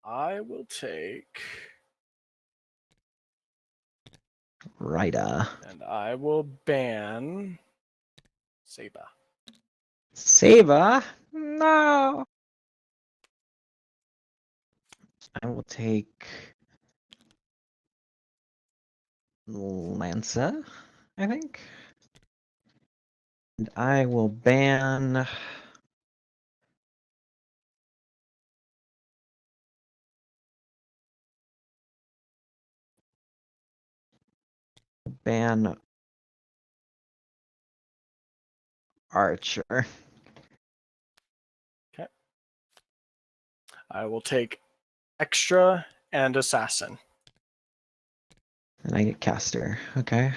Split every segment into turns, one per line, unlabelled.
I will take...
Righta.
And I will ban... Saba.
Saba? No! I will take... Lanza, I think. And I will ban... Ban... Archer.
Okay. I will take Extra and Assassin.
And I get Caster. Okay.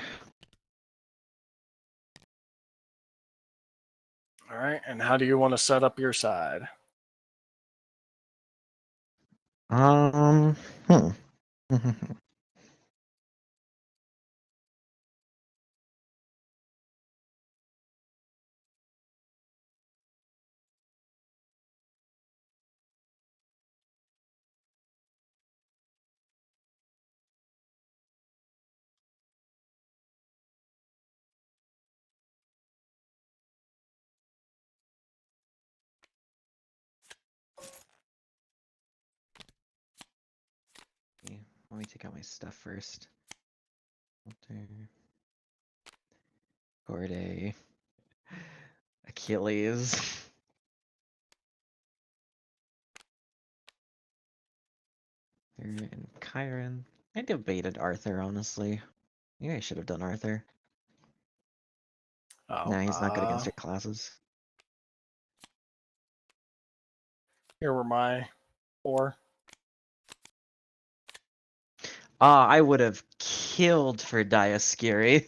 All right, and how do you want to set up your side?
Hmm. Let me take out my stuff first. Corday. Achilles. And Chiron. I debated Arthur, honestly. Maybe I should have done Arthur.
Oh,
Nah, he's not good against your classes.
Here were my 4.
I would have killed for Diaskiri.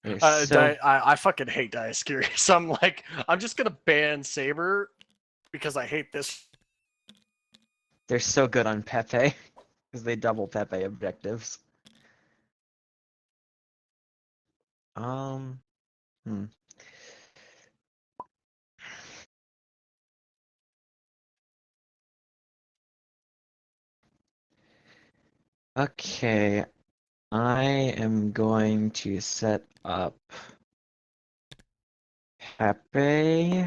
I fucking hate Diaskiri, so I'm like, I'm just gonna ban Saber because I hate this.
They're so good on Pepe because they double Pepe objectives. Hmm. Okay, I am going to set up Pepe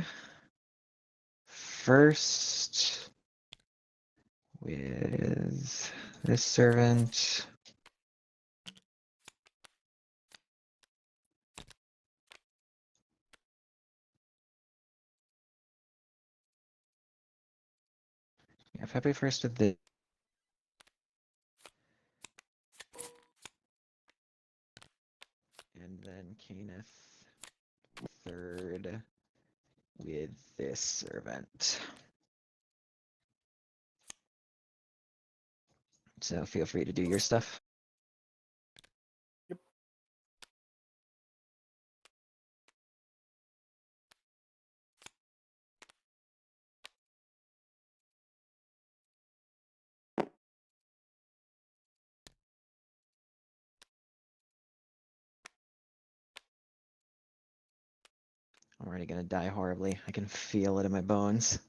first with this servant. Yeah, Pepe first with this. And then Kenneth third with this servant. So feel free to do your stuff.
Yep.
I'm already gonna die horribly. I can feel it in my bones.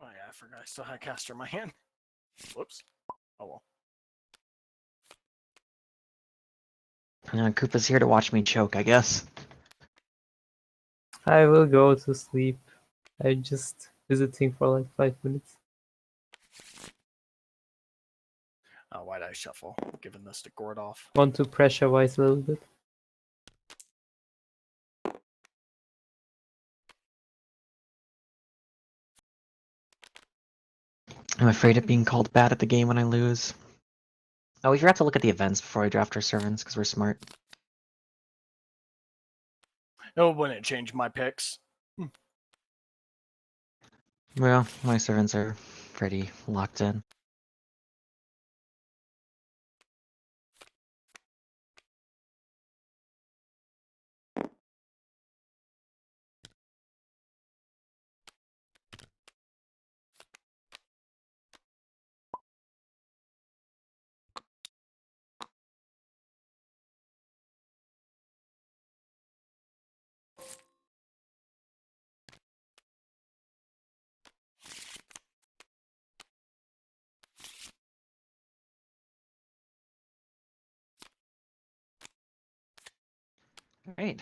Oh yeah, I forgot I still had Caster in my hand. Whoops. Oh well.
Koopa's here to watch me choke, I guess.
I will go to sleep. I'm just visiting for like 5 minutes.
Why'd I shuffle? Giving this to Gordoff.
Want to pressure Vyse a little bit.
I'm afraid of being called bad at the game when I lose. Oh, we forgot to look at the events before I draft our servants, because we're smart.
It wouldn't change my picks.
Well, my servants are pretty locked in. Alright.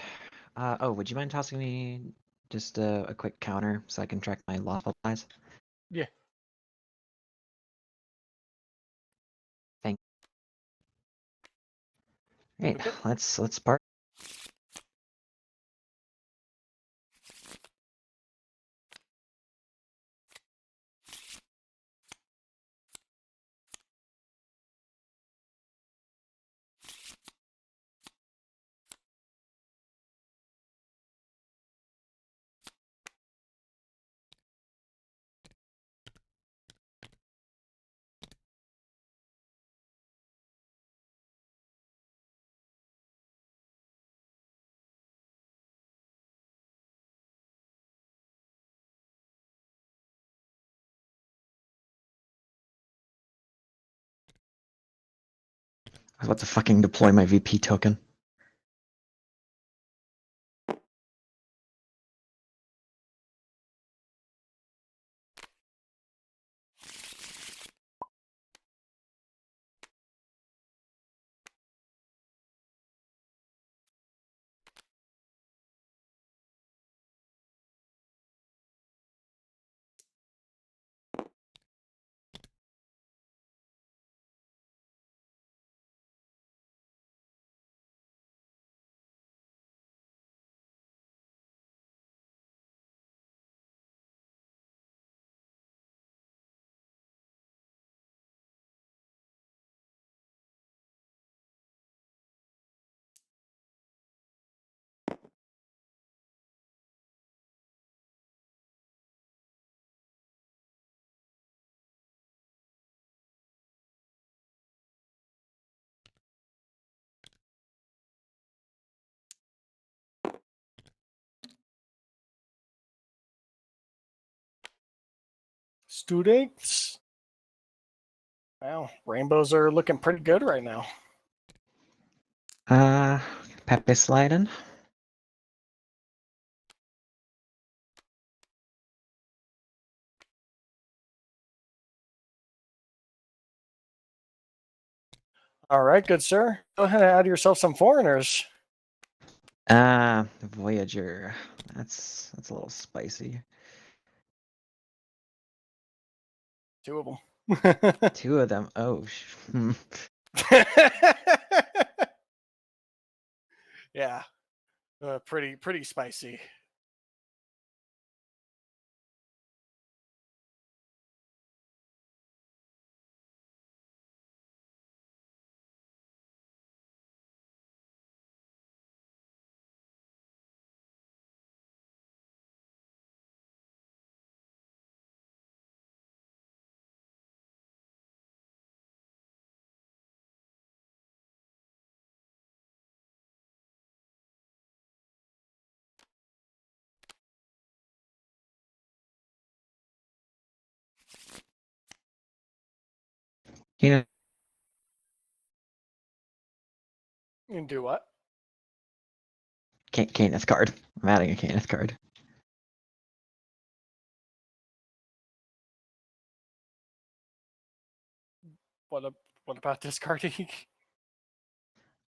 Oh, would you mind tossing me just a quick counter so I can track my lawful supplies?
Yeah.
Thank you. Right,
Okay.
let's start. I was about to fucking deploy my VP token.
Students. Well, rainbows are looking pretty good right now.
Pepe sliding.
All right, good sir. Go ahead and add yourself some foreigners.
Voyager. That's a little spicy.
Two of them.
Two of them. Oh,
Yeah, pretty spicy.
you know,
You can do what?
Caneth card. I'm adding a Caneth card.
What about discarding?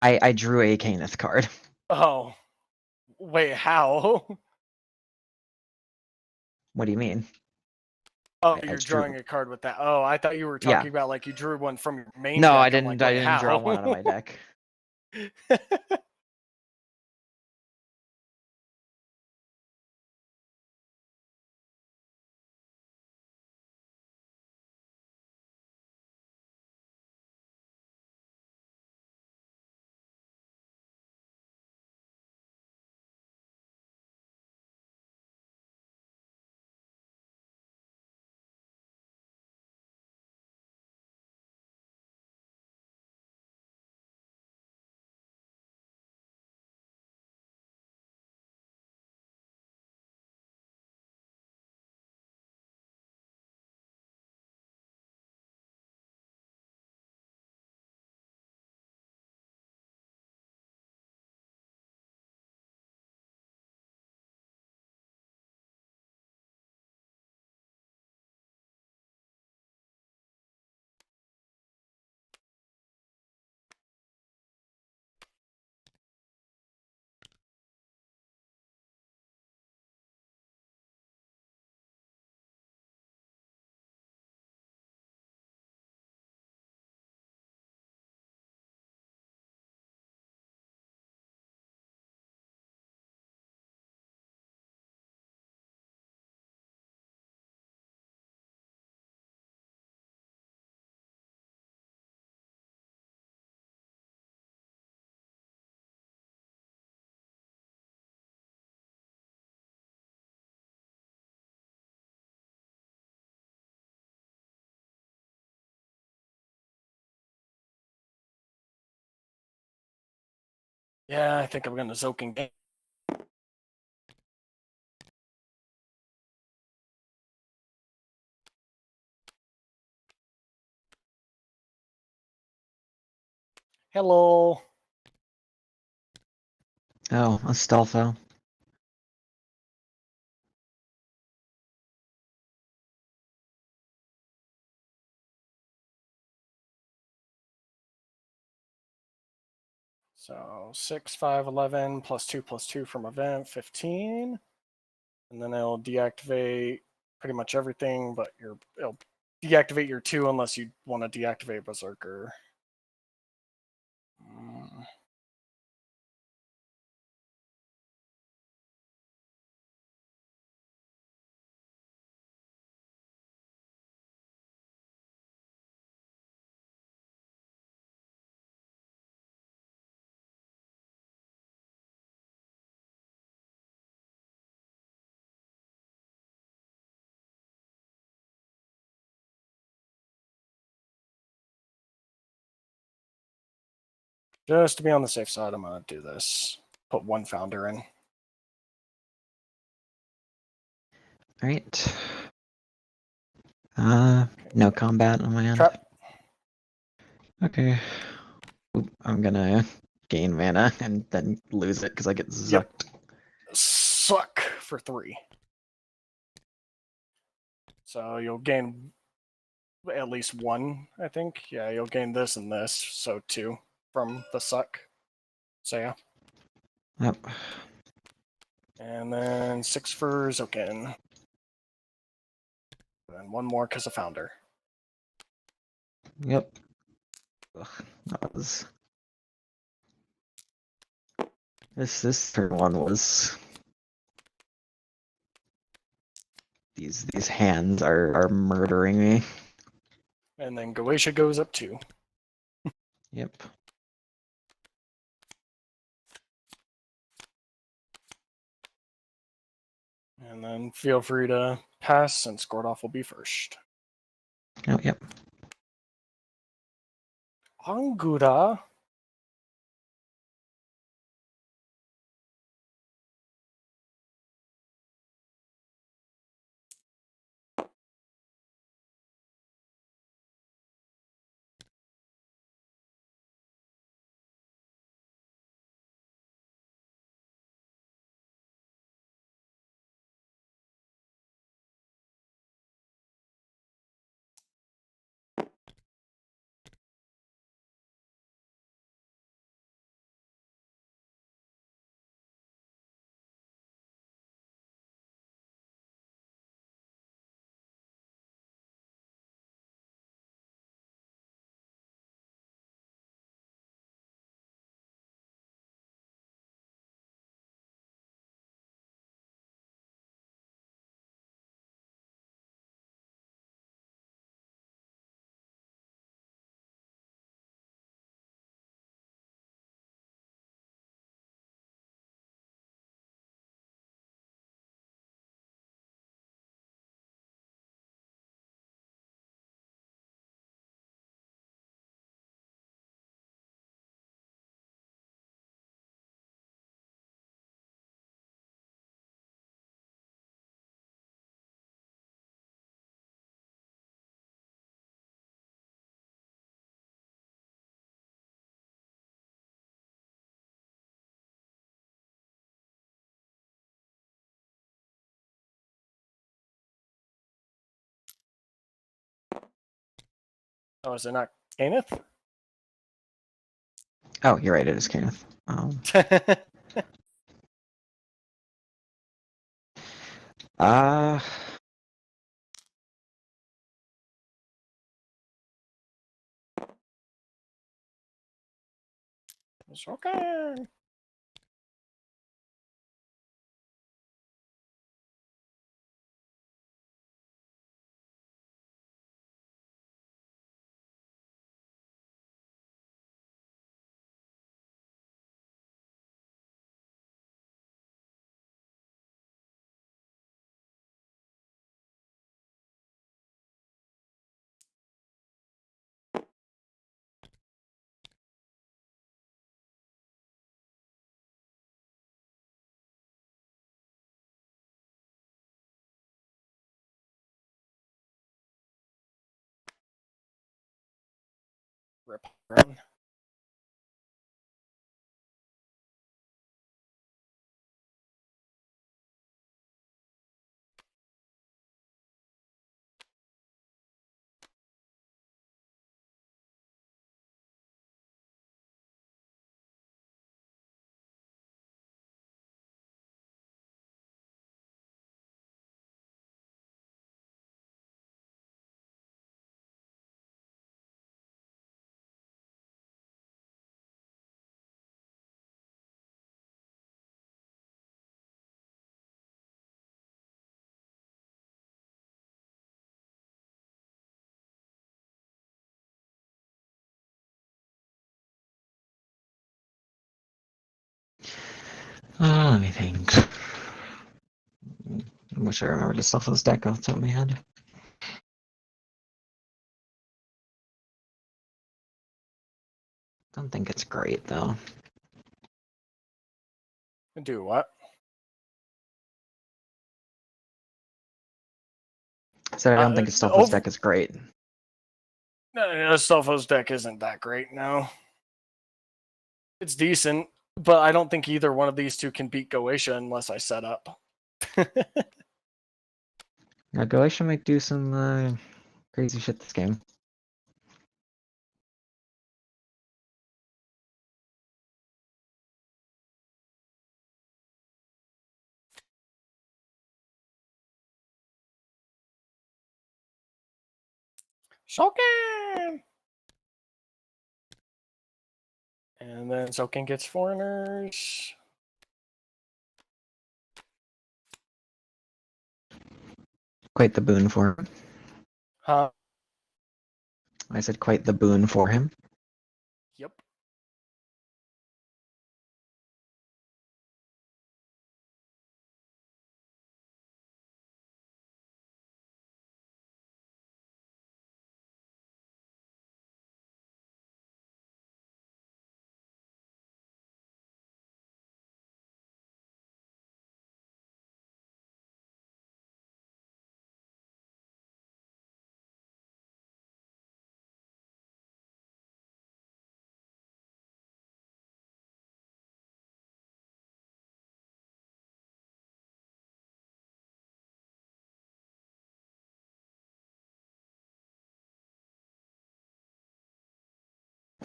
I drew a Caneth card.
Oh, wait, how?
What do you mean?
Oh,
I
you're
drew.
drawing a card with that. Oh, I thought you were
Yeah.
talking about like you drew one from your main
No,
deck.
I
I'm
didn't.
like,
I
wait,
didn't draw one out of
how?
my deck.
Yeah, I think I'm gonna Zoking game. Hello.
Oh, a Stelfo.
So 6, 5, 11, +2 from event, 15. And then it'll deactivate pretty much everything, but it'll deactivate your 2 unless you want to deactivate Berserker. Just to be on the safe side, I'm going to do this. Put 1 founder in.
Alright. No combat on my end.
Trap.
Okay. Oop, I'm gonna gain mana and then lose it because I get zucked.
Yep. Suck for 3. So you'll gain at least 1, I think. Yeah, you'll gain this and this, so 2 from the suck. So yeah.
Yep.
And then 6 for Zokin. And 1 more because of founder.
Yep. Ugh, that was... This turn one was... These hands are murdering me.
And then Goetia goes up 2.
Yep.
And then feel free to pass since Gordoff will be first.
Oh, yep.
Angura. Oh, is it not Kenneth?
Oh, you're right, it is Kenneth. Uh,
It's okay. Rip run.
Let me think. I wish I remembered to stuff this deck off the top of my head. Don't think it's great though.
Do what?
So I don't think stuff this deck is great.
No, Sopho's deck isn't that great, no. It's decent, but I don't think either one of these two can beat Goetia unless I set up.
Now Goetia might do some crazy shit this game.
Soken! And then Soken gets foreigners.
Quite the boon for him.
Huh?
I said quite the boon for him.
Yep.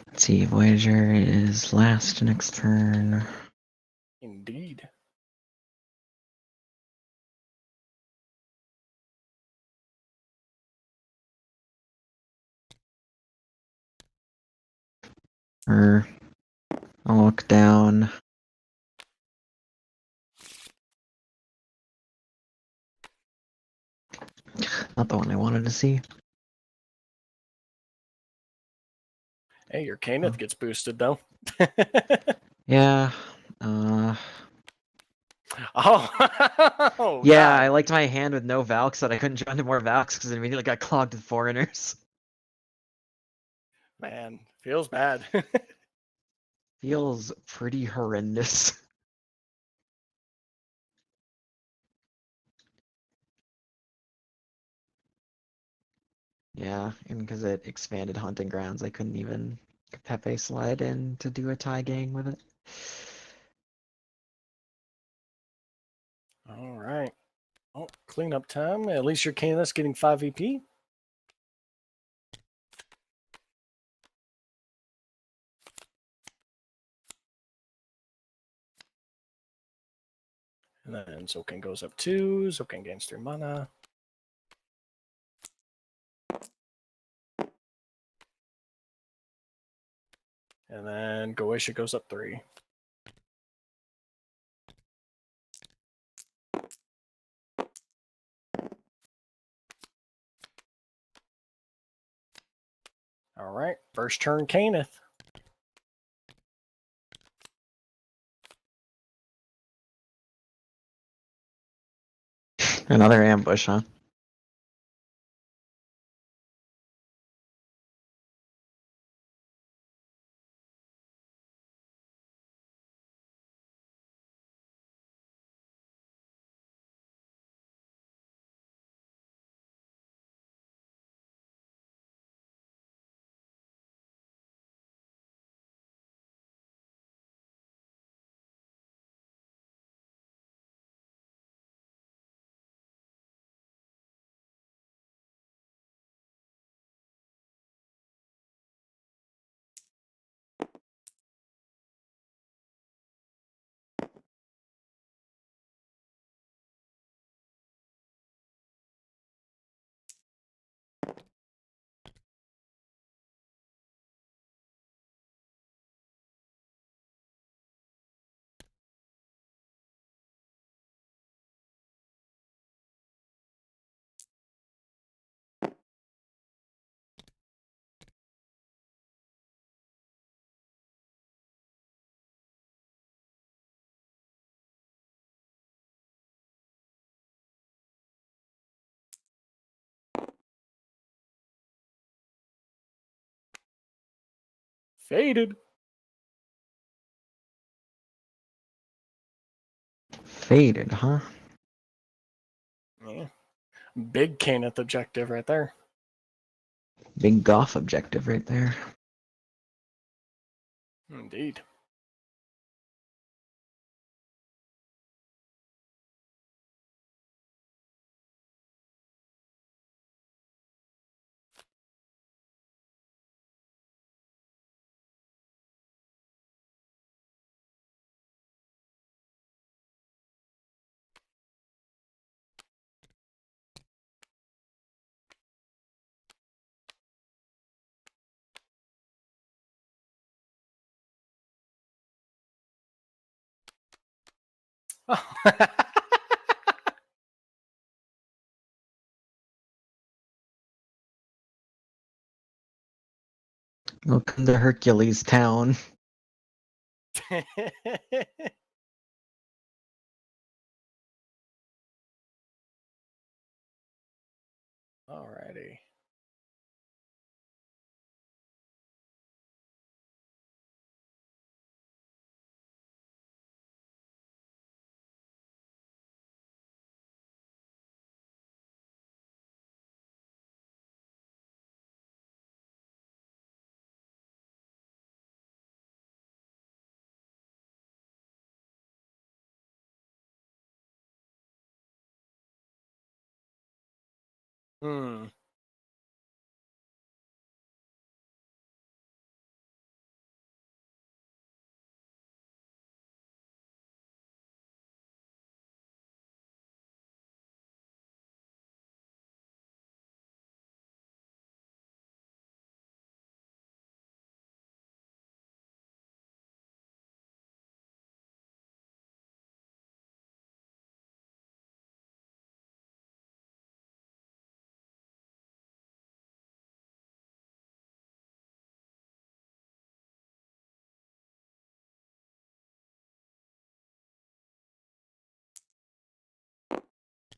Let's see, Voyager is last next turn.
Indeed.
I'll look down. Not the one I wanted to see.
Hey, your Caneth gets boosted though.
Yeah.
Oh,
Yeah,
God.
I liked my hand with no Valks, that I couldn't draw into more Valks because it immediately got clogged with foreigners.
Man, feels bad.
Feels pretty horrendous. Yeah, and because it expanded Hunting Grounds, I couldn't even Pepe slide in to do a tie gang with it.
All right. Oh, cleanup time. At least your Caneth's getting 5 VP. And then Zoken goes up 2. Zoken gains 3 mana. And then Goetia goes up 3. All right. First turn Caneth.
Another ambush, huh?
Faded.
Faded, huh?
Yeah. Big Caneth objective right there.
Big Goth objective right there.
Indeed.
Welcome to Hercules Town.
Alrighty. Hmm.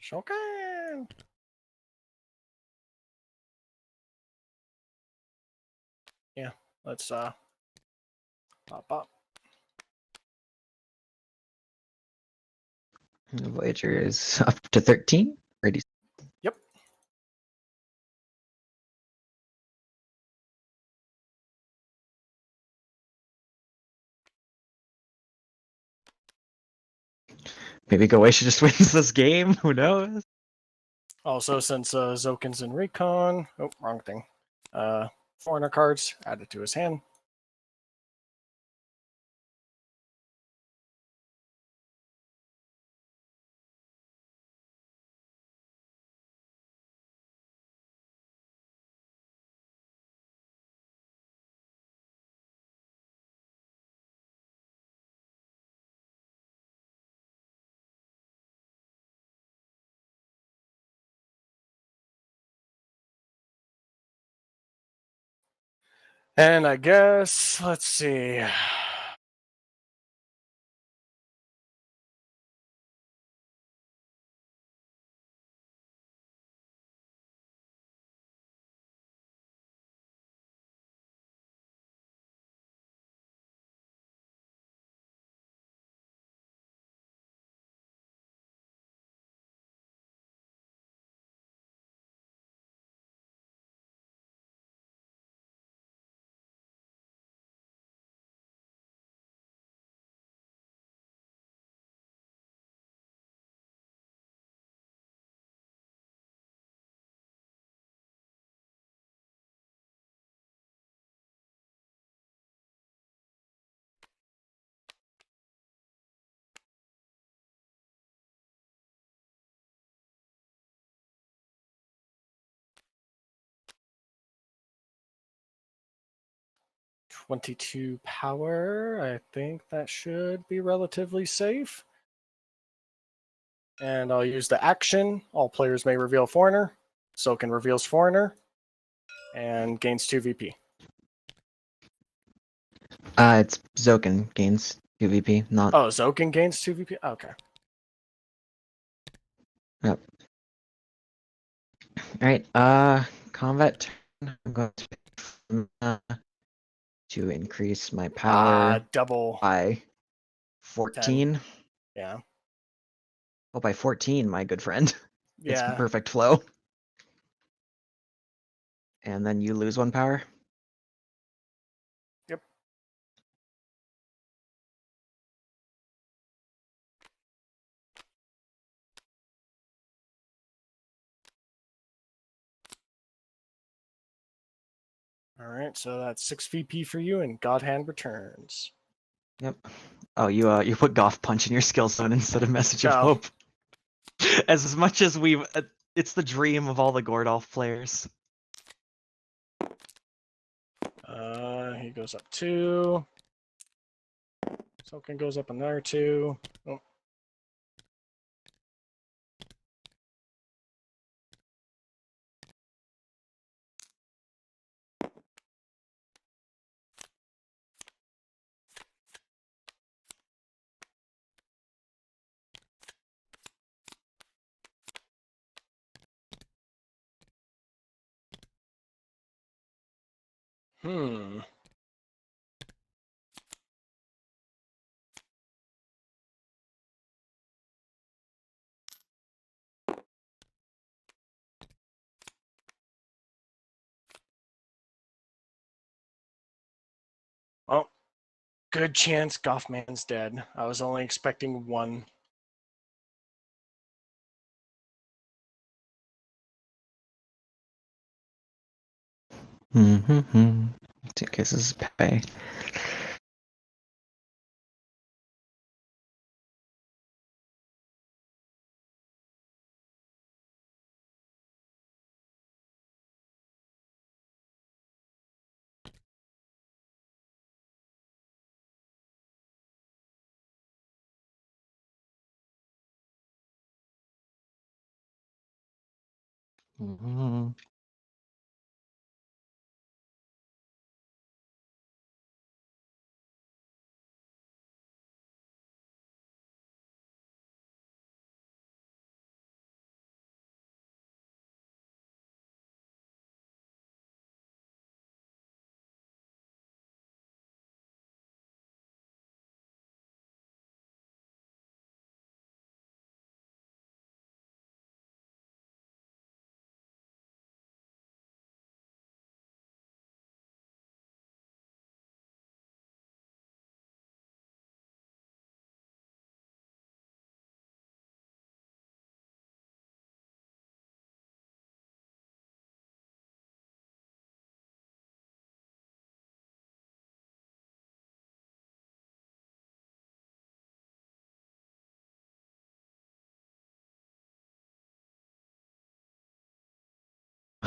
Shokan. Yeah, let's pop up.
Voyager is up to 13. Ready.
Yep.
Maybe Goetia just wins this game. Who knows?
Also, since Zokin's in recon, oh, wrong thing. Foreigner cards added to his hand. And I guess, let's see. 22 power. I think that should be relatively safe. And I'll use the action. All players may reveal foreigner. Soken reveals foreigner and gains 2 VP.
It's Zoken gains 2 VP, not.
Oh, Zoken gains 2 VP? Okay.
Yep. Alright, combat turn. I'm going to increase my power
Double.
by 14.
Yeah.
Oh, by 14, my good friend. It's
Yeah.
perfect flow. And then you lose 1 power.
Yep. All right, so that's 6 VP for you, and God Hand returns.
Yep. Oh, you put Goth Punch in your skill zone instead of Message of
Oh.
Hope. As much as we've, it's the dream of all the Gordolf players.
He goes up 2. Soken goes up another 2. Oh. Hmm. Oh, good chance Goffman's dead. I was only expecting 1.
Mm-hmm. 2 kisses, Pepe. Mm-hmm.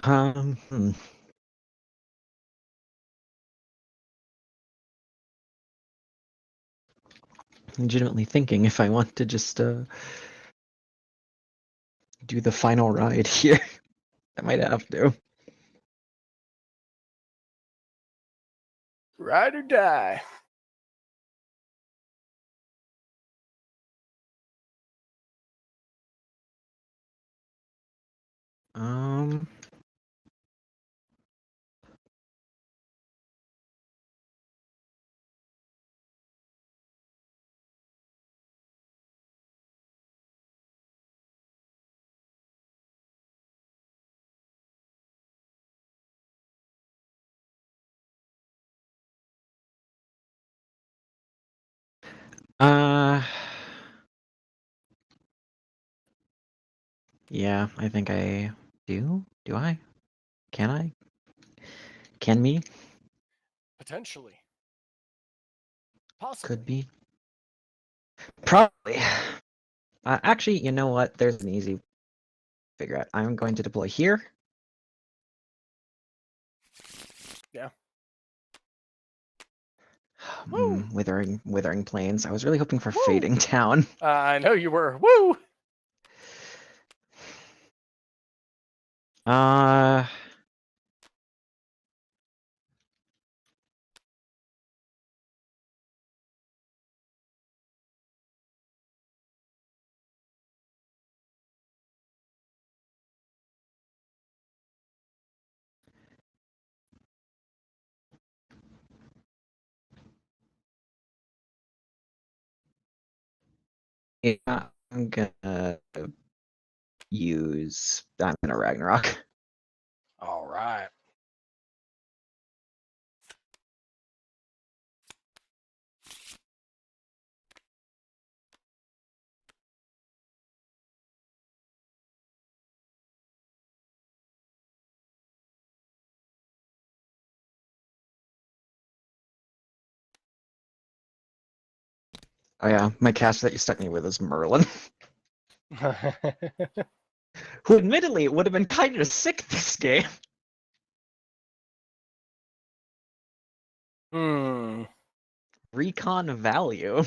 Hmm. Legitimately thinking if I want to just do the final ride here. I might have to.
Ride or die.
Um. Yeah, I think I do. Do I? Can I? Can me?
Potentially. Possibly.
Could be. Probably. Actually, you know what? There's an easy figure out. I'm going to deploy here.
Yeah. Woo!
Withering Plains. I was really hoping for
Woo!
Fading Town.
I know you were. Woo!
Uh, yeah, I'm gonna use. I'm gonna Ragnarok.
All right.
Oh yeah, my cast that you stuck me with is Merlin, who admittedly would have been kind of sick this game.
Hmm.
Recon value.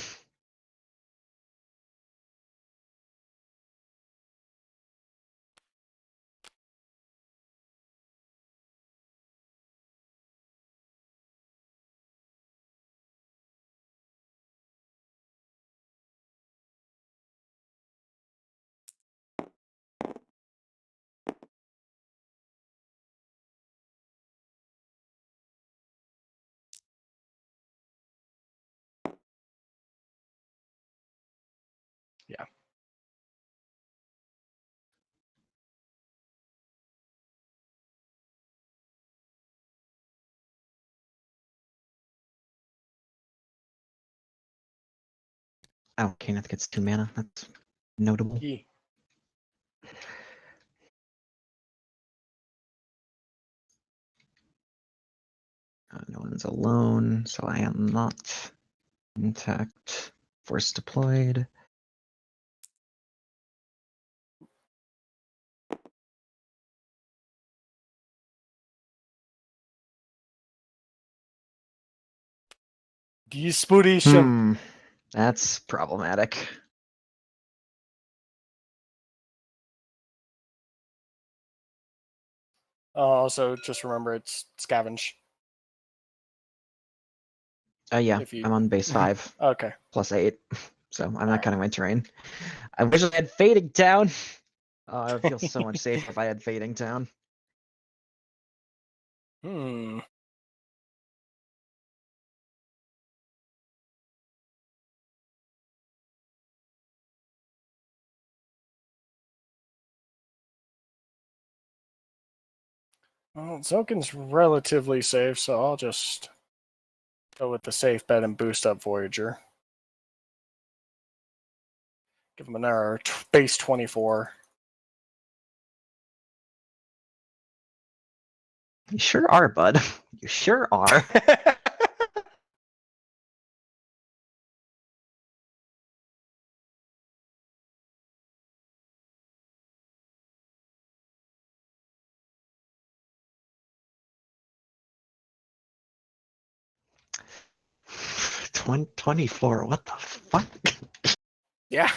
Yeah.
Oh, Kenneth gets 2 mana. That's notable.
Yeah.
No one's alone, so I am not intact. Force deployed.
Desperation.
That's problematic.
Also, just remember it's scavenge.
Yeah,
If you.
I'm on base 5
Okay.
+8, so I'm not
Alright.
cutting my terrain. I wish I had Fading Town. Oh, I would feel so much safer if I had Fading Town.
Hmm. Well, Zokin's relatively safe, so I'll just go with the safe bet and boost up Voyager. Give him an error. Base 24.
You sure are, bud. You sure are. 24. What the fuck?
Yeah.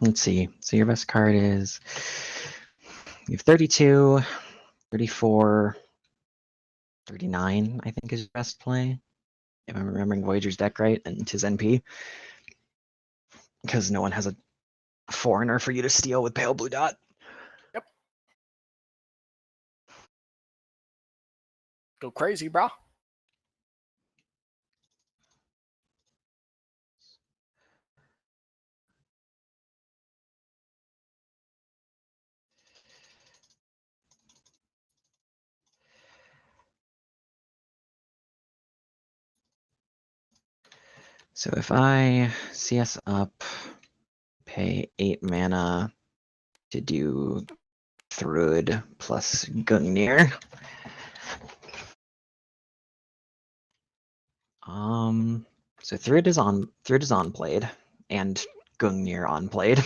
Let's see. So your best card is you have 32, 34, 39, I think is your best play. If I'm remembering Voyager's deck right, and his NP. Because no one has a foreigner for you to steal with Pale Blue Dot.
Yep. Go crazy, brah.
So if I CS up, pay 8 mana to do Thrud plus Gungnir. So Thrid is on played, and Gungnir on played.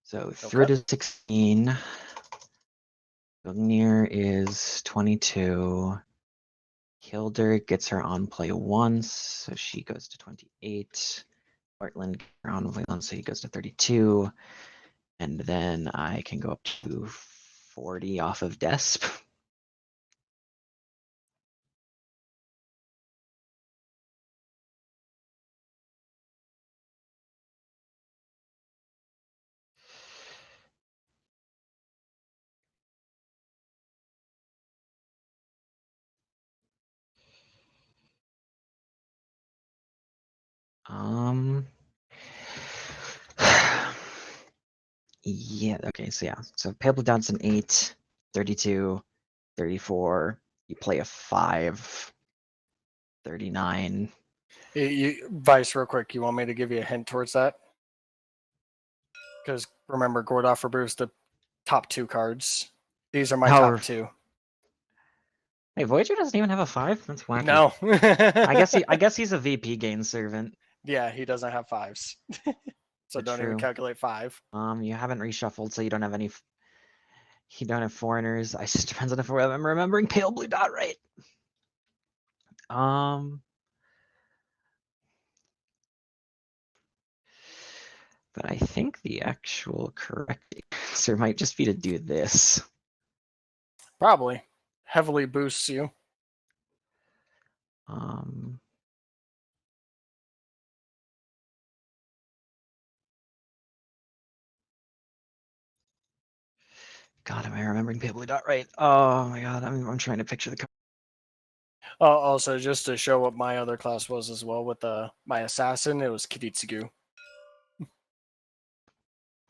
So Thrid
Okay.
is 16. Gungnir is 22. Hildur gets her on play once, so she goes to 28. Portland gets her on play once, so he goes to 32. And then I can go up to 40 off of Desp. Yeah, okay, so yeah. So Pale Dot's an 8, 32, 34. You play a 5, 39.
Vyse, real quick, you want me to give you a hint towards that? Because remember, Gordoff removes the top 2 cards. These are my
However,
top 2.
hey, Voyager doesn't even have a 5? That's wacky.
No.
I guess he's a VP gain servant.
Yeah, he doesn't have 5s. So don't even
True.
calculate 5.
You haven't reshuffled, so you don't have any. You don't have foreigners. I just depends on if I'm remembering Pale Blue Dot right. But I think the actual correct answer might just be to do this.
Probably. Heavily boosts you.
God, am I remembering Pale Blue Dot right? Oh my god, I'm trying to picture the card.
Also, just to show what my other class was as well with my assassin, it was Kiritsugu.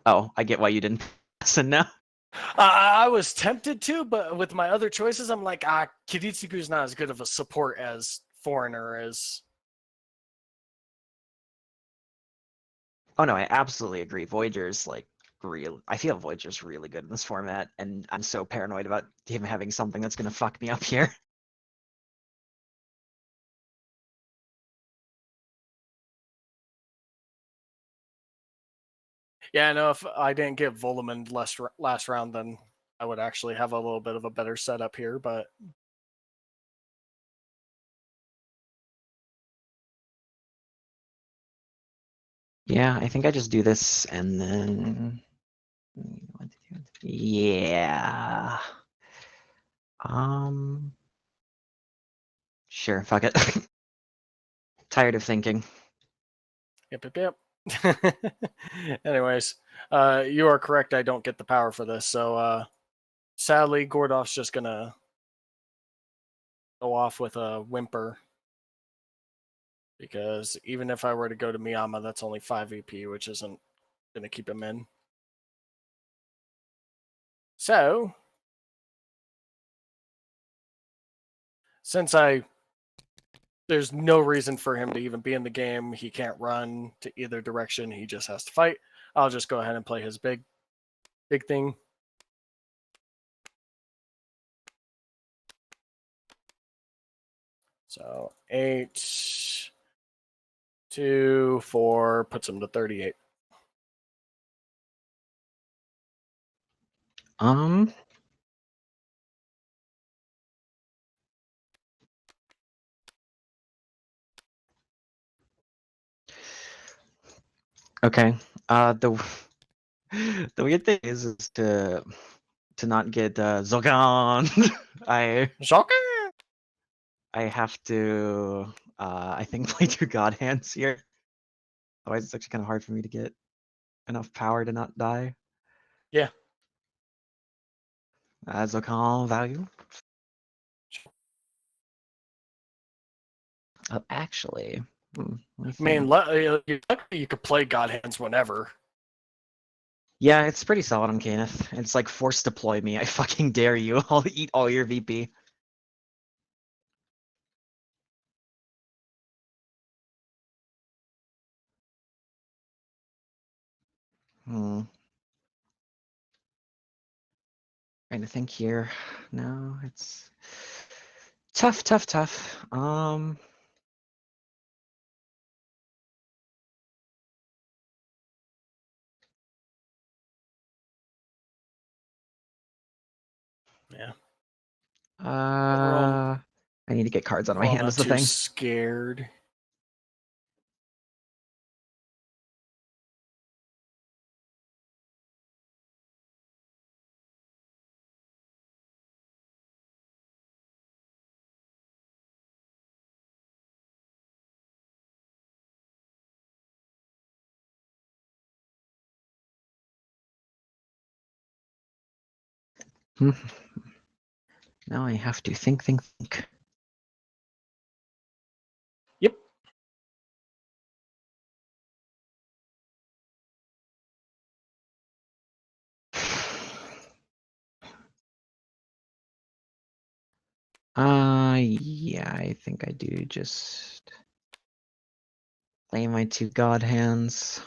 Oh, I get why you didn't listen now.
I was tempted to, but with my other choices, I'm like, Kiritsugu's not as good of a support as Foreigner is.
Oh no, I absolutely agree. Voyager's like real. I feel Voyager's really good in this format, and I'm so paranoid about him having something that's gonna fuck me up here.
Yeah, I know if I didn't get Volaman last round, then I would actually have a little bit of a better setup here, but
Yeah, I think I just do this and then yeah. Sure, fuck it. Tired of thinking.
yep. Anyways, you are correct. I don't get the power for this, so sadly, Gordoff's just gonna go off with a whimper. Because even if I were to go to Miyama, that's only 5 EP, which isn't going to keep him in. So, since there's no reason for him to even be in the game, he can't run to either direction, he just has to fight, I'll just go ahead and play his big thing. So 8, 2, 4 puts him to 38.
Okay. The the weird thing is to not get Zogan.
Shocker!
I have to I think play 2 God Hands here. Otherwise it's actually kind of hard for me to get enough power to not die.
Yeah.
Zokan value. Actually, let me
I mean,
think.
you could play God Hands whenever.
Yeah, it's pretty solid on Kenneth. It's like force deploy me. I fucking dare you. I'll eat all your VP. Trying to think here. No, it's Tough, tough, tough.
Yeah.
I need to get cards out of my
Overall,
hand
not
is the
too
thing.
scared.
Now I have to think, think, think.
Yep.
Yeah, I think I do just play my 2 god hands.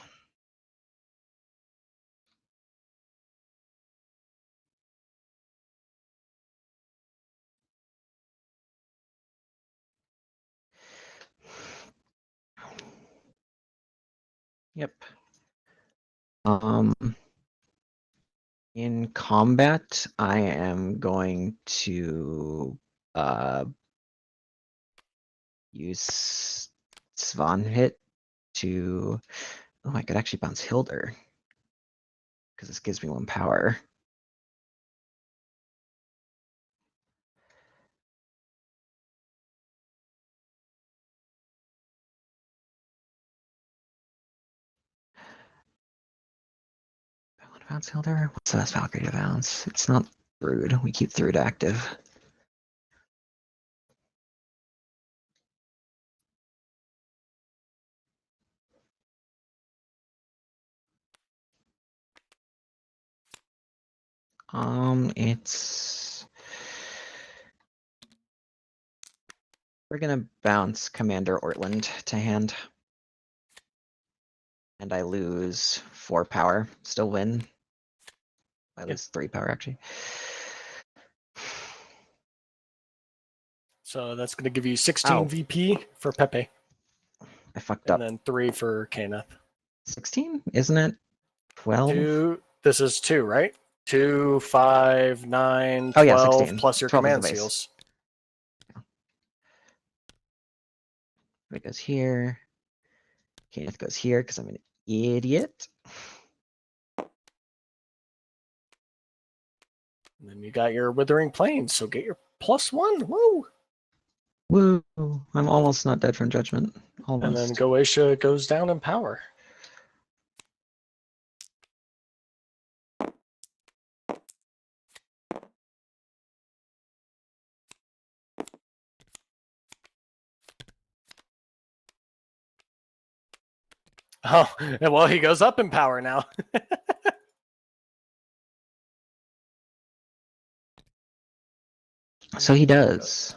Yep. In combat, I am going to use Svanhit to. Oh, I could actually bounce Hilder because this gives me 1 power. I want to bounce Hilder. What's the best Valkyrie to bounce? It's not Brood. We keep Thrud active. It's. We're gonna bounce Commander Ortland to hand. And I lose 4 power. Still win. I lose 3 power actually.
So that's going to give you 16
Ow.
VP for Pepe,
I fucked
and
up.
then 3 for Kenneth.
16? Isn't it 12?
This is 2, right? 2, 5, 9,
Oh yeah,
12,
16.
plus your
12 is the
command
base.
seals.
It goes here. Kenneth goes here because I'm an idiot.
And then you got your Withering Plains, so get your +1. Woo!
Woo! I'm almost not dead from judgment.
And then
Almost.
Goetia goes down in power. Oh, well, he goes up in power now.
So he does.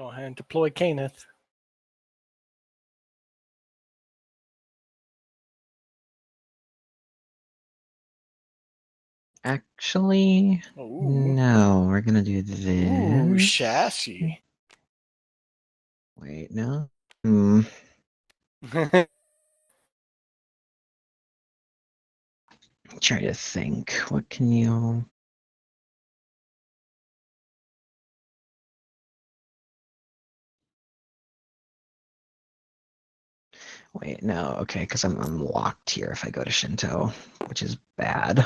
Go ahead and deploy Caneth.
Actually,
Ooh.
no, we're gonna do this.
Ooh, chassis.
Wait, no. Try to think. What can you? Wait, no. Okay, because I'm locked here if I go to Shinto, which is bad.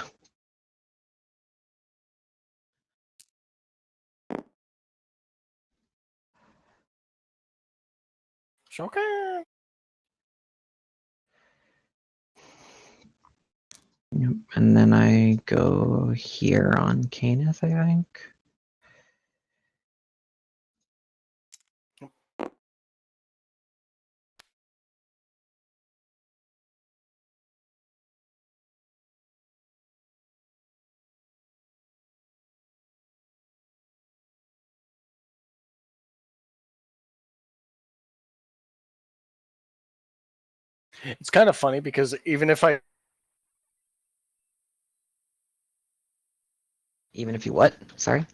Shocker.
Yep, and then I go here on Caneth, I think.
It's kind of funny because even if I
Even if you what? Sorry.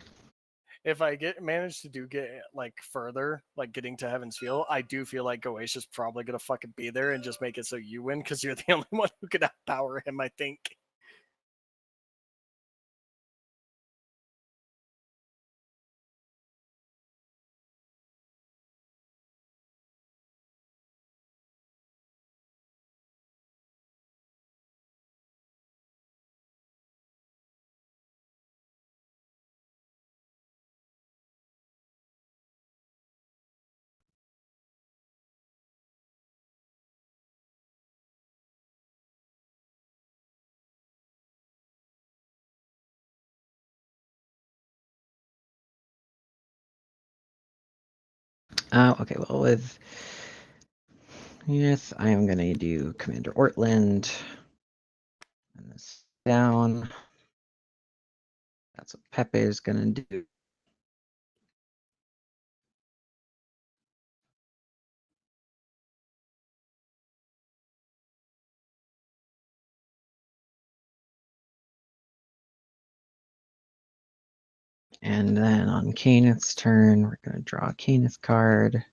manage to get like further, like getting to Heaven's Feel, I do feel like Goetia's probably gonna fucking be there and just make it so you win because you're the only one who can outpower him. I think.
Okay, well, with yes, I am gonna do Commander Ortland. And this down. That's what Pepe is gonna do. And then on Caneth's turn, we're gonna draw a Caneth card.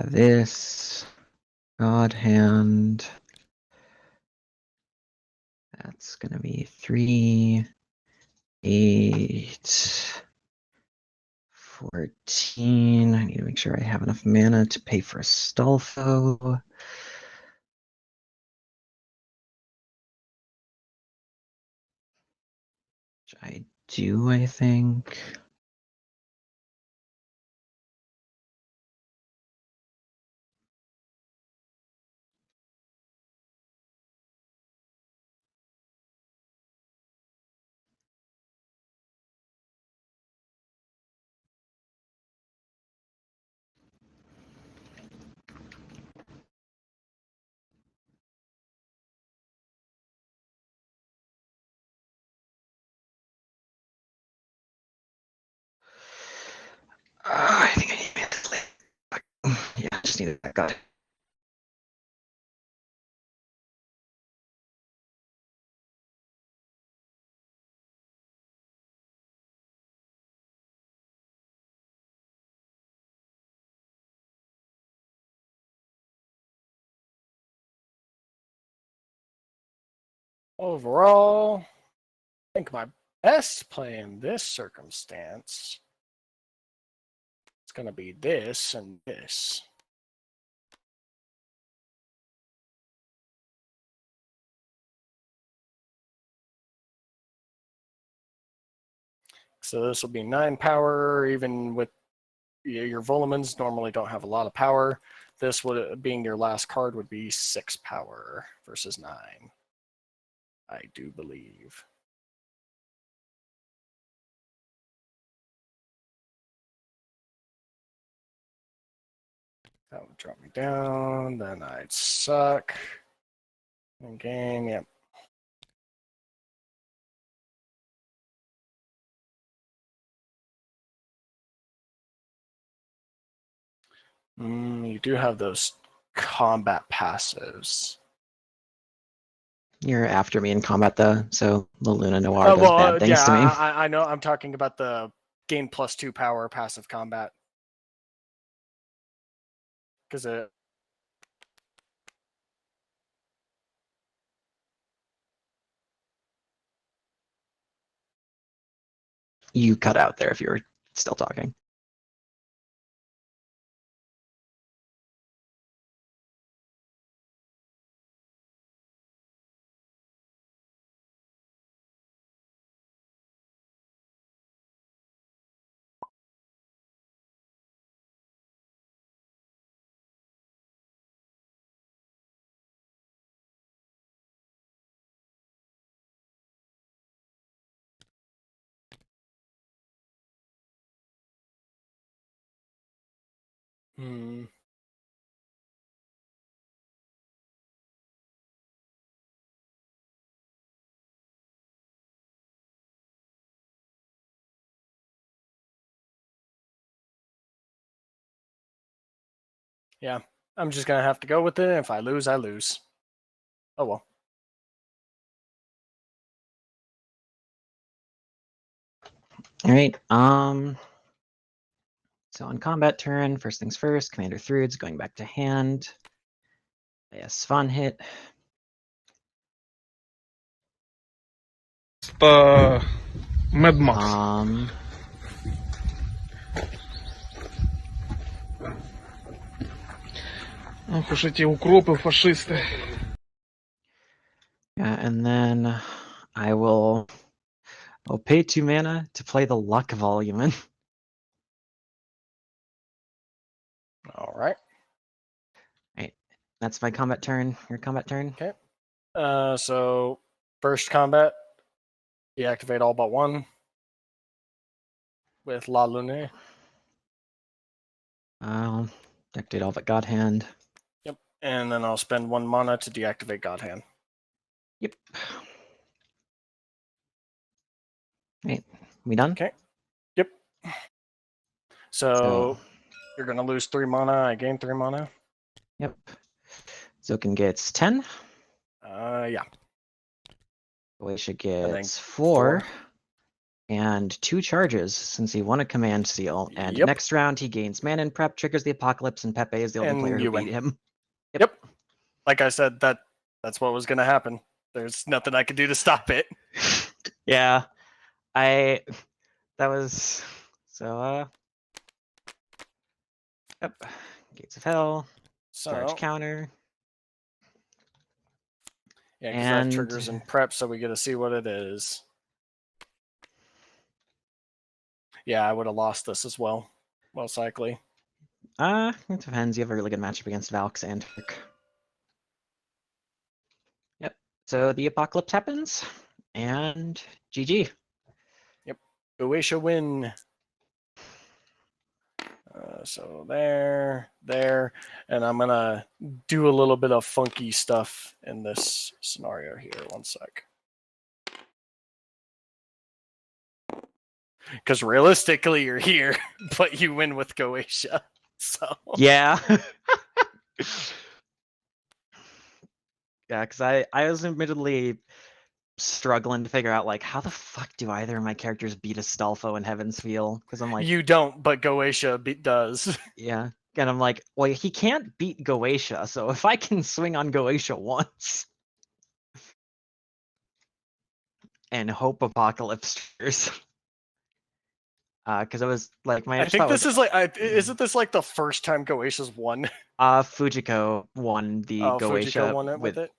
This God Hand. That's gonna be 3, 8, 14. I need to make sure I have enough mana to pay for Astolfo. Which I do, I think. I think I need Mantis. Yeah, I just needed that god.
Overall, I think my best play in this circumstance is gonna be this and this. So this will be 9 power, even with your Volamans normally don't have a lot of power. This would, being your last card, would be 6 power versus 9. I do believe. That would drop me down. Then I'd suck. In game, yep. You do have those combat passives.
You're after me in combat though, so the Luna Noir does bad things
yeah,
to me.
I know. I'm talking about the gain +2 power passive combat. Because it.
You cut out there if you were still talking.
Hmm. Yeah, I'm just gonna have to go with it. If I lose, I lose. Oh well.
All right. So on combat turn, first things first, Commander Thrude's going back to hand. Yes, Svan hit.
Mad Max. Ох уж эти укропы, фашисты.
Yeah, and then I'll pay 2 mana to play the Luck Volume.
All right.
Right. That's my combat turn. Your combat turn.
Okay. So first combat, deactivate all but one with La Lune.
I'll deactivate all but God Hand.
Yep. And then I'll spend 1 mana to deactivate God Hand.
Yep. Right. We done?
Okay. Yep. So you're gonna lose 3 mana. I gain 3 mana.
Yep. Zokin gets 10.
Yeah.
Goetia
then
gets 4. And 2 charges since he won a command seal. And
Yep.
next round he gains mana and prep, triggers the apocalypse, and Pepe is the only
And
player who
you
beat
win.
him.
Yep. Like I said, that's what was gonna happen. There's nothing I could do to stop it.
Yeah. That was so yep. Gates of Hell. Charge
So
counter.
yeah, because that triggers and prep, so we get to see what it is. Yeah, I would have lost this as well, most likely.
It depends. You have a really good matchup against Valks and Turk. Yep. So the apocalypse happens, and GG.
Yep. Goetia win. So there, and I'm gonna do a little bit of funky stuff in this scenario here. 1 sec. Because realistically, you're here, but you win with Goetia. So
Yeah. Yeah, because I was admittedly struggling to figure out like how the fuck do either of my characters beat Astolfo in Heaven's Feel? Because I'm like,
you don't, but Goetia does.
yeah. And I'm like, well, he can't beat Goetia, so if I can swing on Goetia once and hope Apocalypse triggers. Because it was like my
I think this is like, isn't this like the first time Goetia's won?
Fujiko won the
Fujiko
Goetia
won it with it.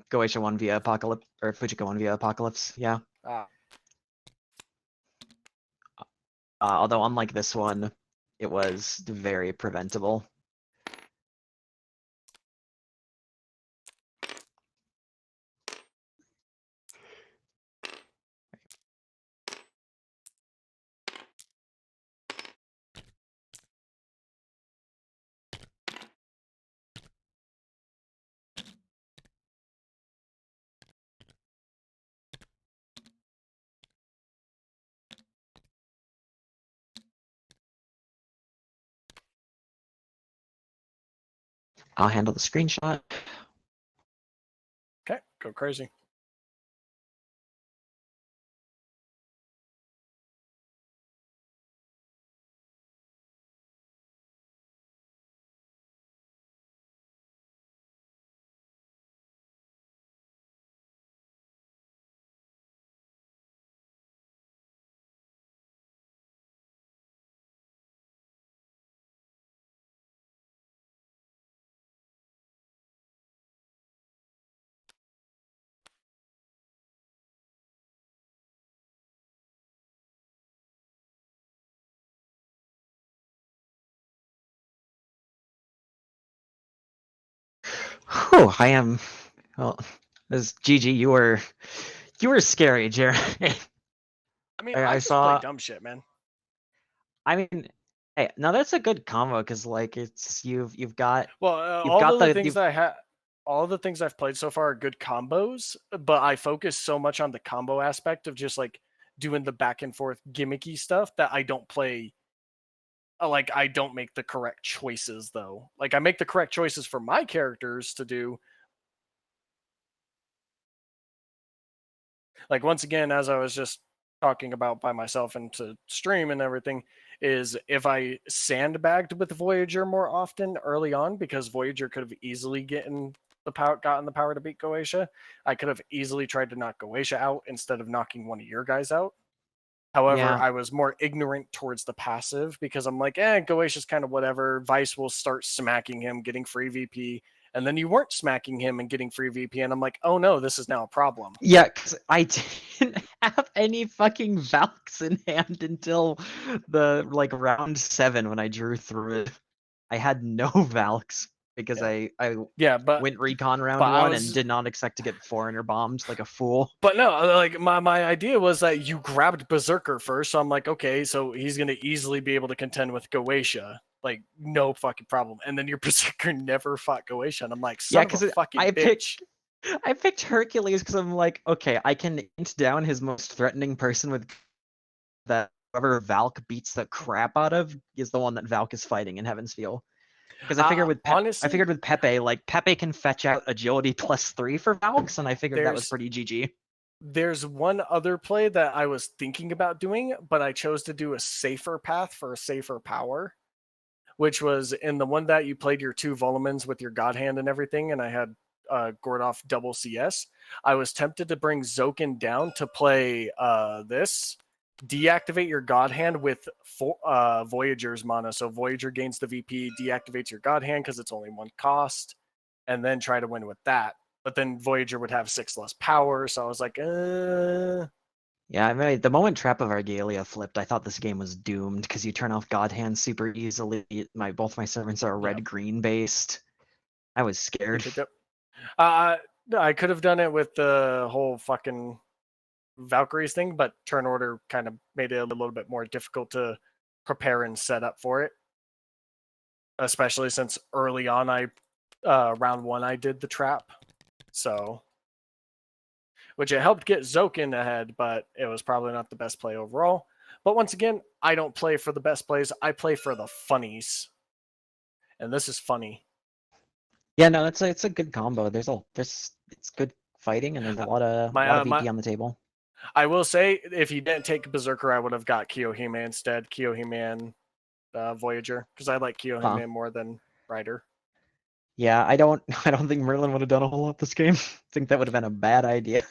Goetia won via Apocalypse, or Fujiko won via Apocalypse. Yeah.
Ah.
Although unlike this one, it was very preventable. I'll handle the screenshot.
Okay, go crazy.
Whew, I am. Well, as GG, you were scary, Jared.
I mean,
I
I just
saw.
play dumb shit, man.
I mean, hey, now that's a good combo because like it's you've got
Well,
you've
all
got
the
the
things
you've,
that I have, all the things I've played so far are good combos, but I focus so much on the combo aspect of just like doing the back and forth gimmicky stuff that I don't play. Like I don't make the correct choices though. Like I make the correct choices for my characters to do. Like once again, as I was just talking about by myself and to stream and everything, is if I sandbagged with Voyager more often early on, because Voyager could have easily gotten the power to beat Goetia, I could have easily tried to knock Goetia out instead of knocking one of your guys out. However,
yeah.
I was more ignorant towards the passive because I'm like, Goetia's kind of whatever. Vyse will start smacking him, getting free VP, and then you weren't smacking him and getting free VP, and I'm like, oh no, this is now a problem.
Yeah, because I didn't have any fucking Valks in hand until the like round 7 when I drew through it. I had no Valks because
Yeah.
I
Yeah, but
went recon round
I
1 and
was
did not expect to get foreigner bombed like a fool.
But no, like my idea was that you grabbed Berserker first, so I'm like, okay, so he's gonna easily be able to contend with Goetia, like no fucking problem. And then your Berserker never fought Goetia, and I'm like,
Yeah,
son of a
because
fucking
I
bitch.
picked Hercules because I'm like, okay, I can int down his most threatening person with that whoever Valk beats the crap out of is the one that Valk is fighting in Heaven's Feel. Because I figured with
Honestly,
Pepe, like Pepe can fetch out agility +3 for Valks, and I figured that was
there's
pretty GG.
there's one other play that I was thinking about doing, but I chose to do a safer path for a safer power, which was in the one that you played your 2 Volumens with your God Hand and everything, and I had Gordoff double CS. I was tempted to bring Zokin down to play this. Deactivate your God Hand with Voyager's mana. So Voyager gains the VP, deactivates your God Hand because it's only 1 cost, and then try to win with that. But then Voyager would have 6 less power, so I was like,
Yeah, I mean, the moment Trap of Argalia flipped, I thought this game was doomed because you turn off God Hand super easily. Both my servants are red-green based. I was scared.
pick up. I could have done it with the whole fucking Valkyries thing, but turn order kind of made it a little bit more difficult to prepare and set up for it. Especially since early on, round 1 I did the trap, so which it helped get Zokin ahead, but it was probably not the best play overall. But once again, I don't play for the best plays; I play for the funnies, and this is funny.
Yeah, no, it's a good combo. It's good fighting and there's a lot of
My
VP on the table.
I will say, if you didn't take Berserker, I would have got Kiyohime instead. Kiyohime and Voyager, because I like Kiyohime more than Rider.
Yeah, I don't think Merlin would have done a whole lot this game. I think that would have been a bad idea.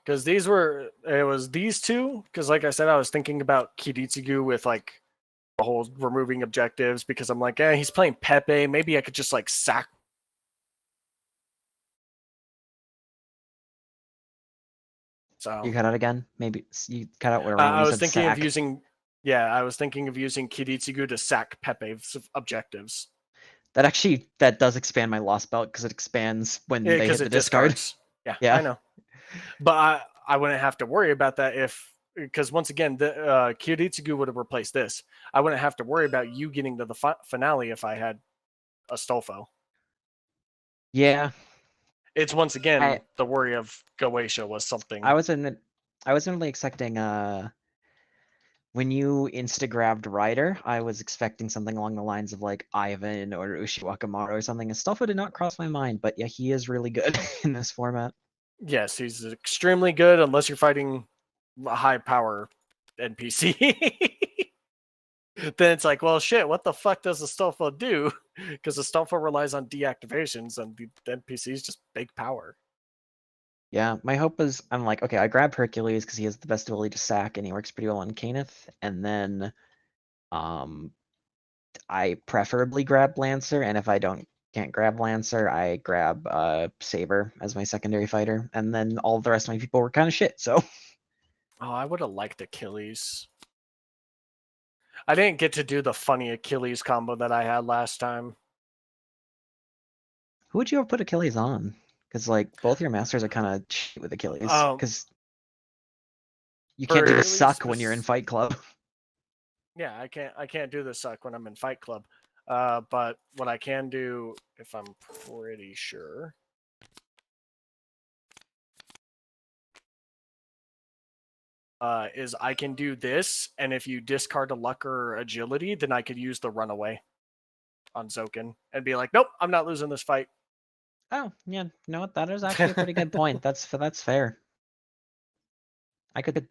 Because it was these two. Because like I said, I was thinking about Kiritsugu with like the whole removing objectives. Because I'm like, he's playing Pepe. Maybe I could just like sack. So
You cut out again? Maybe you cut out around when
I
you
was
said
thinking of
sack.
using. Yeah, I was thinking of using Kiritsugu to sack Pepe's objectives.
That does expand my lost belt because it expands when
Yeah,
they hit
because
the
it
discard.
discards. Yeah,
Yeah.
I know. But I wouldn't have to worry about that because once again, the Kiritsugu would have replaced this. I wouldn't have to worry about you getting to the finale if I had a Stolfo.
Yeah.
It's once again
I
the worry of Goetia was something.
I wasn't really expecting when you insta-grabbed Ryder, I was expecting something along the lines of like Ivan or Ushiwakamaru or something. And Stolfo did not cross my mind, but yeah, he is really good in this format.
Yes, he's extremely good unless you're fighting a high power NPC. Then it's like, well, shit, what the fuck does the Stolfo do? Because the Stolfo relies on deactivations and the NPC is just big power.
Yeah, my hope is I'm like, okay, I grab Hercules because he has the best ability to sack and he works pretty well on Caneth. And then I preferably grab Lancer, and if I can't grab Lancer, I grab Saber as my secondary fighter, and then all the rest of my people were kind of shit. So
Oh, I would have liked Achilles. I didn't get to do the funny Achilles combo that I had last time.
who would you have put Achilles on? Because like both your masters are kind of shit with Achilles, because you can't do the
Achilles
suck when you're in Fight Club.
Yeah, I can't do the suck when I'm in Fight Club. But what I can do, if I'm pretty sure, is I can do this, and if you discard a luck or agility, then I could use the runaway on Zoken and be like, nope, I'm not losing this fight.
Oh yeah, you know what? That is actually a pretty good point. That's fair. I could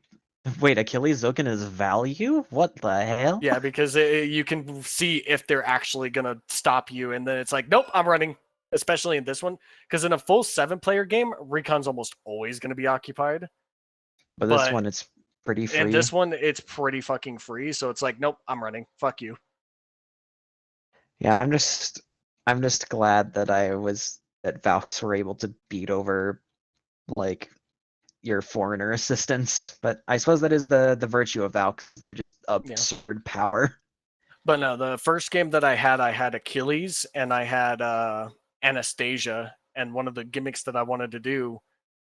wait. Achilles Zoken is value? What the hell?
Yeah, because you can see if they're actually gonna stop you, and then it's like, nope, I'm running. Especially in this one, because in a full 7-player game, Recon's almost always gonna be occupied.
But this one, it's pretty free.
In this one, it's pretty fucking free. So it's like, nope, I'm running. Fuck you.
Yeah, I'm just glad that that Valks were able to beat over like your foreigner assistants. But I suppose that is the virtue of Valks, just absurd power.
But no, the first game that I had Achilles and I had Anastasia, and one of the gimmicks that I wanted to do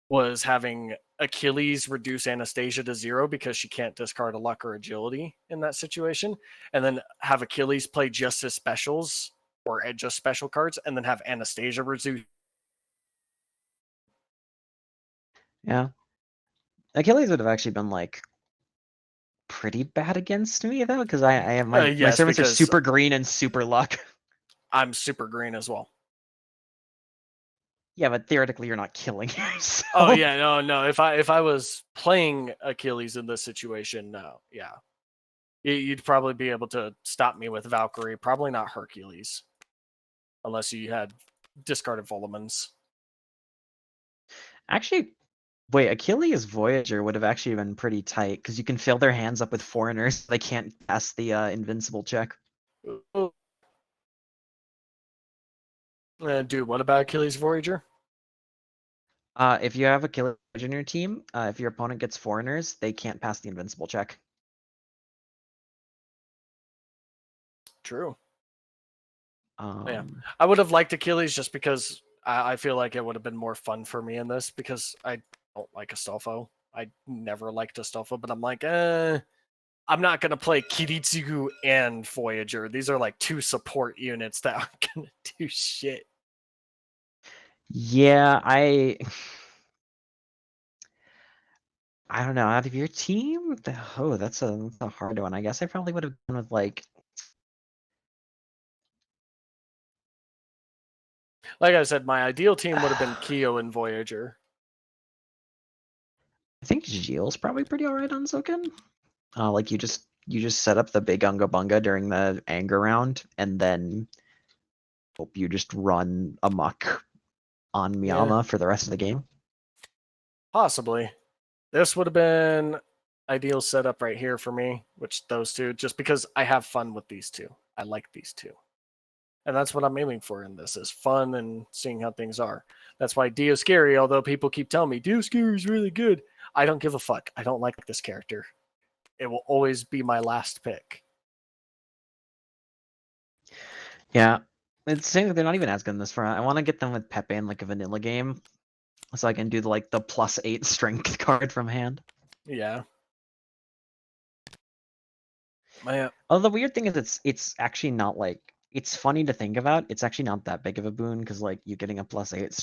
was having Achilles reduce Anastasia to 0 because she can't discard a luck or agility in that situation, and then have Achilles play just his specials or just special cards, and then have Anastasia reduce.
Yeah, Achilles would have actually been like pretty bad against me though, because I have my servants are super green and super luck.
I'm super green as well.
Yeah, but theoretically you're not killing yourself.
Oh yeah, no. If I was playing Achilles in this situation, no, yeah, you'd probably be able to stop me with Valkyrie. Probably not Hercules, unless you had discarded Volumens.
Actually, wait, Achilles Voyager would have actually been pretty tight because you can fill their hands up with foreigners. They can't pass the invincible check.
Dude, what about Achilles Voyager?
If you have Achilles Voyager in your team, if your opponent gets foreigners, they can't pass the invincible check.
True.
Yeah,
I would have liked Achilles just because I feel like it would have been more fun for me in this because I don't like Astolfo. I never liked Astolfo, but I'm like, I'm not gonna play Kiritsugu and Voyager. These are like 2 support units that aren't gonna do shit.
Yeah, I don't know. Out of your team, that's a hard one. I guess I probably would have gone with like
I said, my ideal team would have been Kyo and Voyager.
I think Gilles probably pretty alright on Zoken. Like you just set up the big Unga Bunga during the anger round, and then hope you just run amok on Miyama for the rest of the game.
Possibly. This would have been ideal setup right here for me, which those two, just because I have fun with these two. I like these two. And that's what I'm aiming for in this, is fun and seeing how things are. That's why Dioscary, although people keep telling me Dioscary is really good, I don't give a fuck. I don't like this character. it will always be my last pick.
Yeah, it's saying that they're not even as good in this front. I want to get them with Pepe in like a vanilla game, so I can do the +8 strength card from hand.
Yeah. My,
Although the weird thing is, it's actually not it's funny to think about. It's actually not that big of a boon because you getting a +8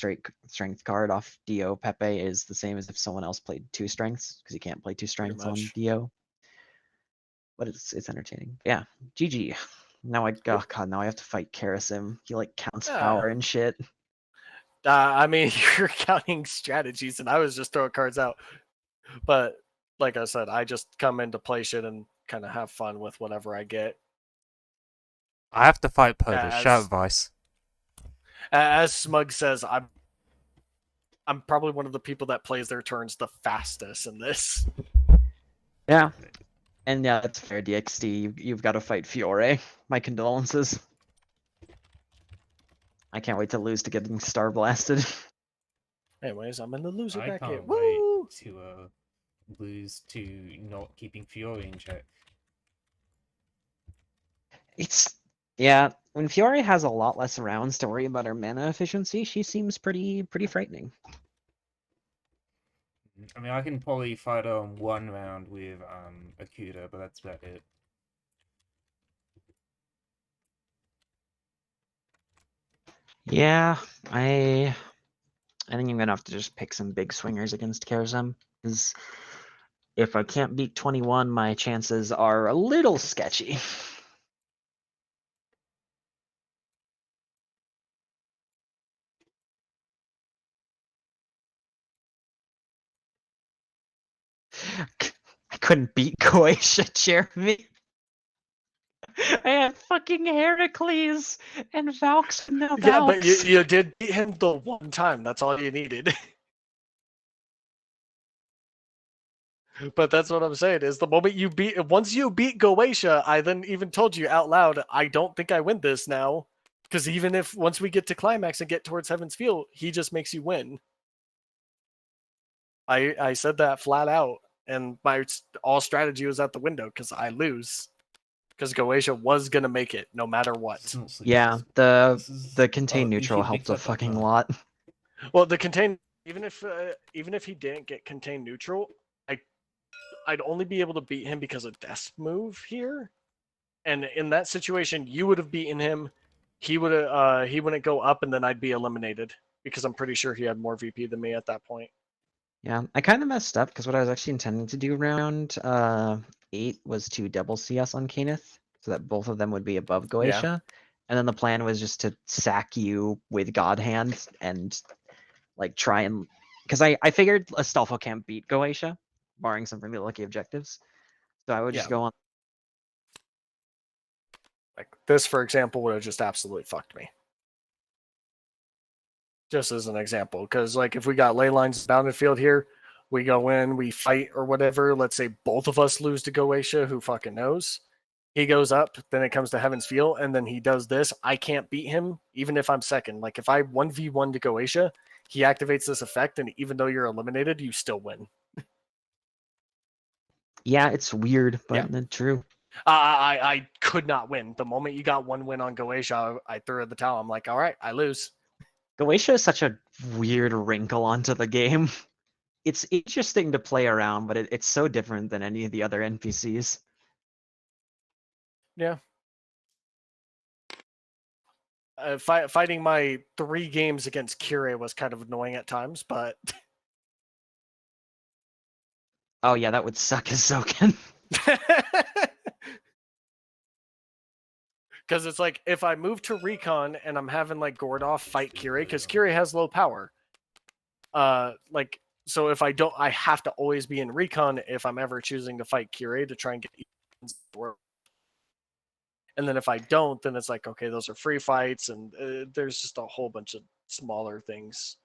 strength card off Dio Pepe is the same as if someone else played 2 strengths because you can't play 2 strengths on
much.
Dio. But it's entertaining. Yeah, GG. Now
Yep.
God, now I have to fight Karasim. He counts
Yeah.
power and shit.
I mean, you're counting strategies, and I was just throwing cards out. But like I said, I just come in to play shit and kind of have fun with whatever I get.
I have to fight Purvis.
As-
Shout out Vyse.
As Smug says, I'm probably one of the people that plays their turns the fastest in this.
Yeah. And yeah, that's fair, DXD. You've got to fight Fiore. My condolences. I can't wait to lose to getting star blasted.
Anyways, I'm in the loser
I
bracket.
can't
Woo!
wait to lose to not keeping Fiore in check.
Yeah, when Fiore has a lot less rounds to worry about her mana efficiency, she seems pretty frightening.
I mean, I can probably fight her on 1 round with Akuta, but that's about it.
Yeah, I think I'm gonna have to just pick some big swingers against Karazem, because if I can't beat 21, my chances are a little sketchy. I couldn't beat Goetia, Jeremy. I had fucking Heracles and Valks. No Valks.
Yeah, but you did beat him the one time. That's all you needed. But that's what I'm saying is the moment once you beat Goetia, I then even told you out loud, I don't think I win this now. Because even if once we get to climax and get towards Heaven's Field, he just makes you win. I said that flat out, and my all strategy was out the window because I lose. Because Goetia was gonna make it no matter what.
It's not sleep.
Yeah,
This
the contain
you
neutral
should
helped
mix
a
up that
fucking
card.
lot.
Well, the contain even if he didn't get contain neutral, I'd only be able to beat him because of Death move here. And in that situation, you would have beaten him. He wouldn't go up, and then I'd be eliminated because I'm pretty sure he had more VP than me at that point.
Yeah, I kind of messed up because what I was actually intending to do round 8 was to double CS on Kenneth, so that both of them would be above Goetia. And then the plan was just to sack you with God Hand and try and because I figured Astolfo can't beat Goetia, barring some really lucky objectives. So I would just go on.
Like this, for example, would have just absolutely fucked me. Just as an example, because if we got ley lines bounded field here, we go in, we fight or whatever. Let's say both of us lose to Goetia, who fucking knows? He goes up, then it comes to Heaven's Field, and then he does this. I can't beat him, even if I'm second. If I 1v1 to Goetia, he activates this effect, and even though you're eliminated, you still win.
Yeah, it's weird, but true.
I could not win. The moment you got one win on Goetia, I threw in the towel. I'm like, all right, I lose.
Goetia is such a weird wrinkle onto the game. It's interesting to play around, but it's so different than any of the other NPCs.
Yeah. Fighting my 3 games against Kyrie was kind of annoying at times, but
oh yeah, that would suck as Zoken.
because it's if I move to Recon and I'm having Gordoff fight Kyrie, because Kyrie has low power. So if I don't, I have to always be in Recon if I'm ever choosing to fight Kyrie to try and get. And then if I don't, then it's okay, those are free fights, and there's just a whole bunch of smaller things.